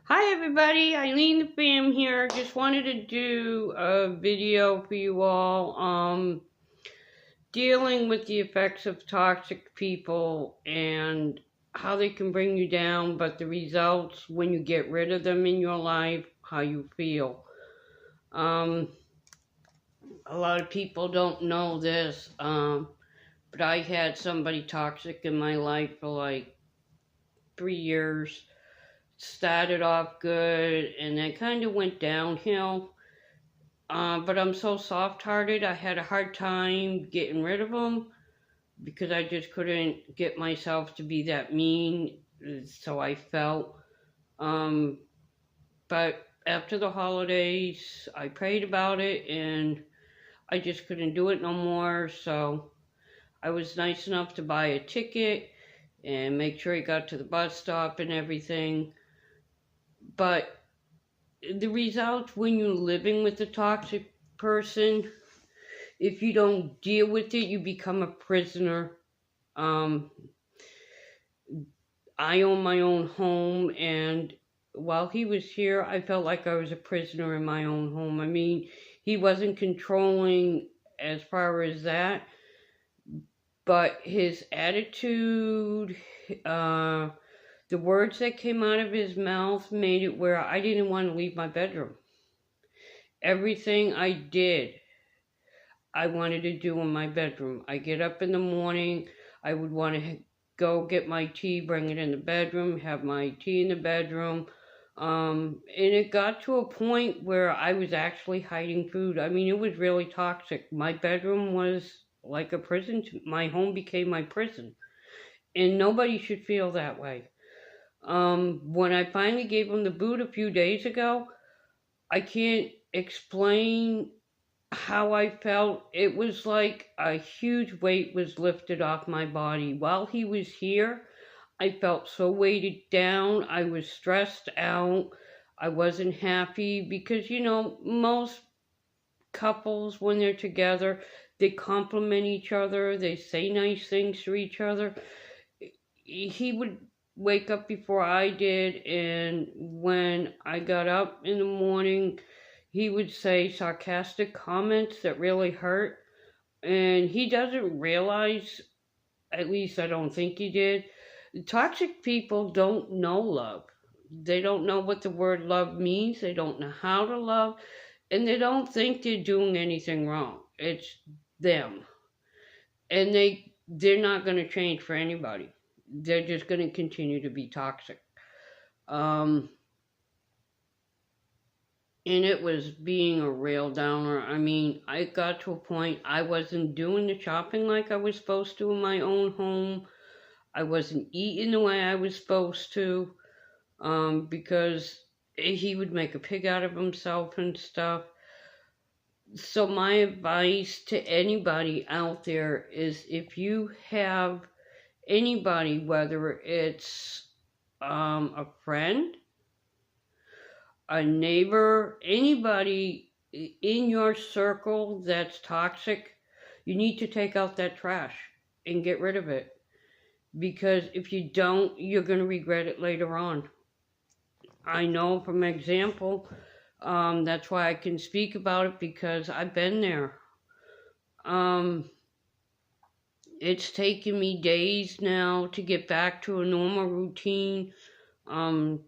Hi everybody, Eileen the Fam here. Just wanted to do a video for you all dealing with the effects of toxic people and how they can bring you down, but the results when you get rid of them in your life, how you feel. Um, a lot of people don't know this, but I had somebody toxic in my life for like 3 years. Started off good and then kind of went downhill. But I'm so soft-hearted. I had a hard time getting rid of them because I just couldn't get myself to be that mean. So I felt. Um, but after the holidays, I prayed about it and I just couldn't do it no more. So I was nice enough to buy a ticket and make sure he got to the bus stop and everything. But the results when you're living with a toxic person, if you don't deal with it, you become a prisoner. Um, I own my own home, and while he was here, I felt like I was a prisoner in my own home. I mean, he wasn't controlling as far as that, but his attitude, uh, the words that came out of his mouth made it where I didn't want to leave my bedroom. Everything I did, I wanted to do in my bedroom. I get up in the morning, I would want to go get my tea, bring it in the bedroom, have my tea in the bedroom. And it got to a point where I was actually hiding food. I mean, it was really toxic. My bedroom was like a prison. My home became my prison. And nobody should feel that way. When I finally gave him the boot a few days ago, I can't explain how I felt. It was like a huge weight was lifted off my body. While he was here, I felt so weighted down. I was stressed out. I wasn't happy because, most couples, when they're together, they compliment each other, they say nice things to each other. He would wake up before I did, and when I got up in the morning, he would say sarcastic comments that really hurt. And he doesn't realize, at least I don't think he did, toxic people don't know love. They don't know what the word love means. They don't know how to love. And they don't think they're doing anything wrong. It's them. And they're not going to change for anybody. They're just going to continue to be toxic. Um, and it was being a real downer. I mean, I got to a point I wasn't doing the shopping like I was supposed to in my own home. I wasn't eating the way I was supposed to, because he would make a pig out of himself and stuff. So my advice to anybody out there is if you have anybody, whether it's a friend, a neighbor, anybody in your circle that's toxic, you need to take out that trash and get rid of it. Because if you don't, you're going to regret it later on. I know from example, that's why I can speak about it because I've been there. Um, it's taken me days now to get back to a normal routine. Um,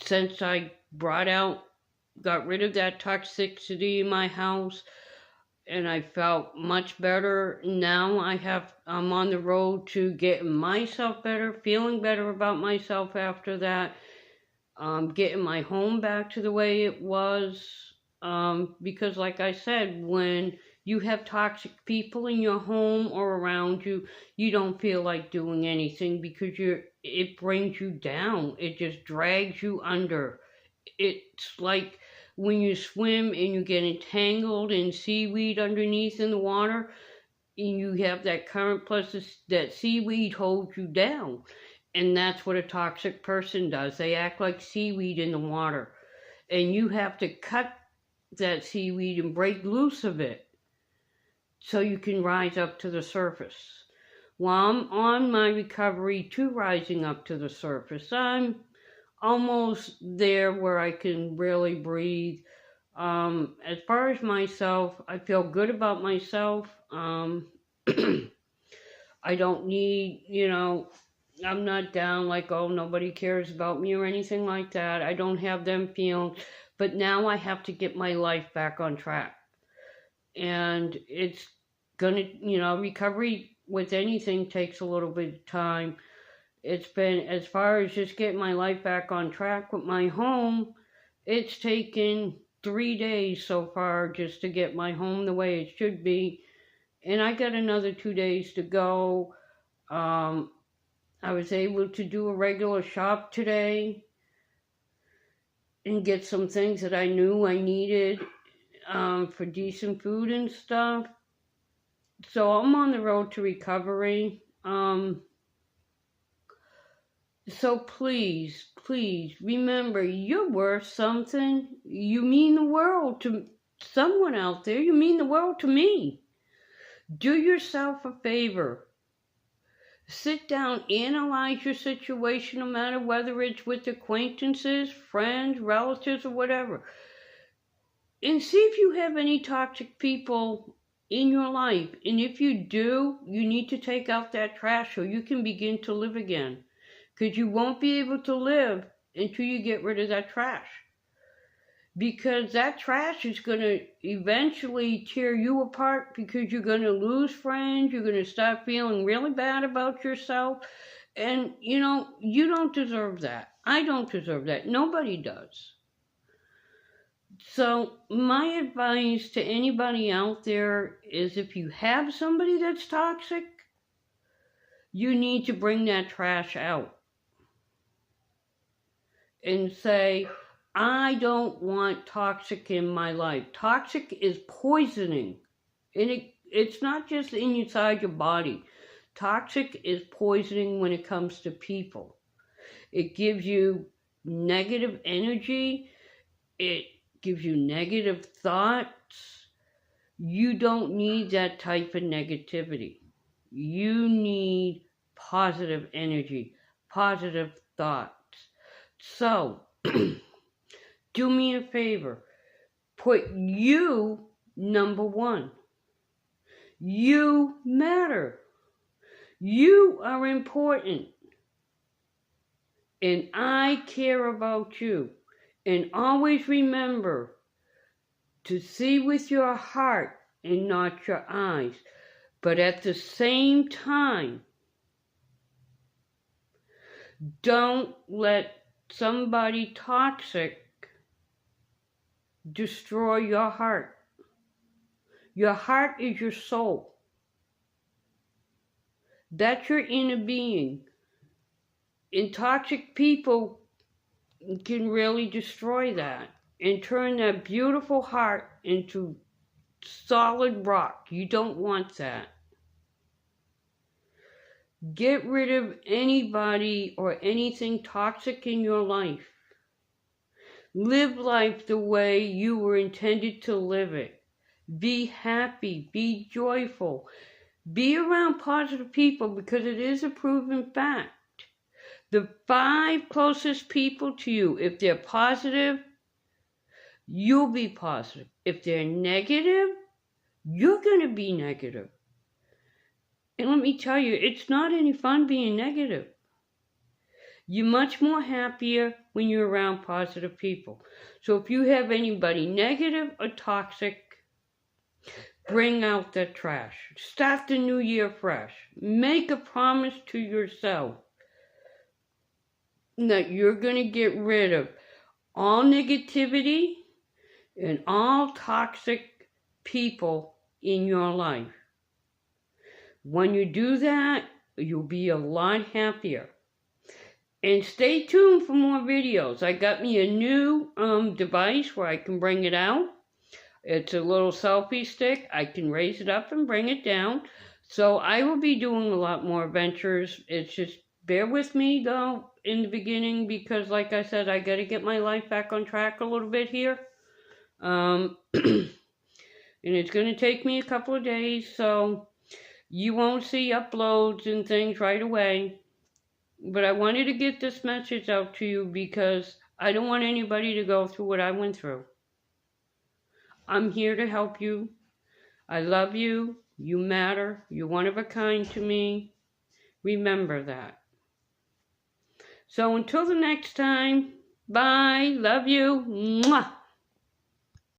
since I got rid of that toxicity in my house, and I felt much better. Now I'm on the road to getting myself better, feeling better about myself after that, getting my home back to the way it was. Because like I said, when you have toxic people in your home or around you, you don't feel like doing anything because it brings you down. It just drags you under. It's like when you swim and you get entangled in seaweed underneath in the water, and you have that current plus that seaweed holds you down. And that's what a toxic person does. They act like seaweed in the water. And you have to cut that seaweed and break loose of it so you can rise up to the surface. While I'm on my recovery to rising up to the surface, I'm almost there where I can really breathe. As far as myself, I feel good about myself. I don't need, I'm not down like, oh, nobody cares about me or anything like that. I don't have them feelings. But now I have to get my life back on track. And it's going to, recovery with anything takes a little bit of time. It's been, as far as just getting my life back on track with my home, it's taken 3 days so far just to get my home the way it should be. And I got another 2 days to go. I was able to do a regular shop today and get some things that I knew I needed for decent food and stuff. So I'm on the road to recovery. So please, please remember, you're worth something. You mean the world to someone out there. You mean the world to me. Do yourself a favor. Sit down, analyze your situation, no matter whether it's with acquaintances, friends, relatives, or whatever. And see if you have any toxic people in your life. And if you do, you need to take out that trash so you can begin to live again. Because you won't be able to live until you get rid of that trash. Because that trash is going to eventually tear you apart, because you're going to lose friends, you're going to start feeling really bad about yourself. And, you don't deserve that. I don't deserve that. Nobody does. So my advice to anybody out there is, if you have somebody that's toxic, you need to bring that trash out. And say, I don't want toxic in my life. Toxic is poisoning. And it's not just inside your body. Toxic is poisoning when it comes to people. It gives you negative energy. It gives you negative thoughts. You don't need that type of negativity. You need positive energy, positive thoughts. So, do me a favor. Put you number one. You matter. You are important. And I care about you. And always remember to see with your heart and not your eyes. But at the same time, don't let somebody toxic destroy your heart. Your heart is your soul. That's your inner being. And toxic people can really destroy that and turn that beautiful heart into solid rock. You don't want that. Get rid of anybody or anything toxic in your life. Live life the way you were intended to live it. Be happy. Be joyful. Be around positive people, because it is a proven fact. The 5 closest people to you, if they're positive, you'll be positive. If they're negative, you're going to be negative. And let me tell you, it's not any fun being negative. You're much more happier when you're around positive people. So if you have anybody negative or toxic, bring out the trash. Start the new year fresh. Make a promise to yourself that you're going to get rid of all negativity and all toxic people in your life. When you do that, you'll be a lot happier. And stay tuned for more videos. I got me a new device where I can bring it out. It's a little selfie stick. I can raise it up and bring it down. So I will be doing a lot more adventures. It's just, bear with me though in the beginning, because like I said, I got to get my life back on track a little bit here. And it's going to take me a couple of days, so you won't see uploads and things right away. But I wanted to get this message out to you because I don't want anybody to go through what I went through. I'm here to help you. I love you. You matter. You're one of a kind to me. Remember that. So until the next time, bye. Love you. Mwah.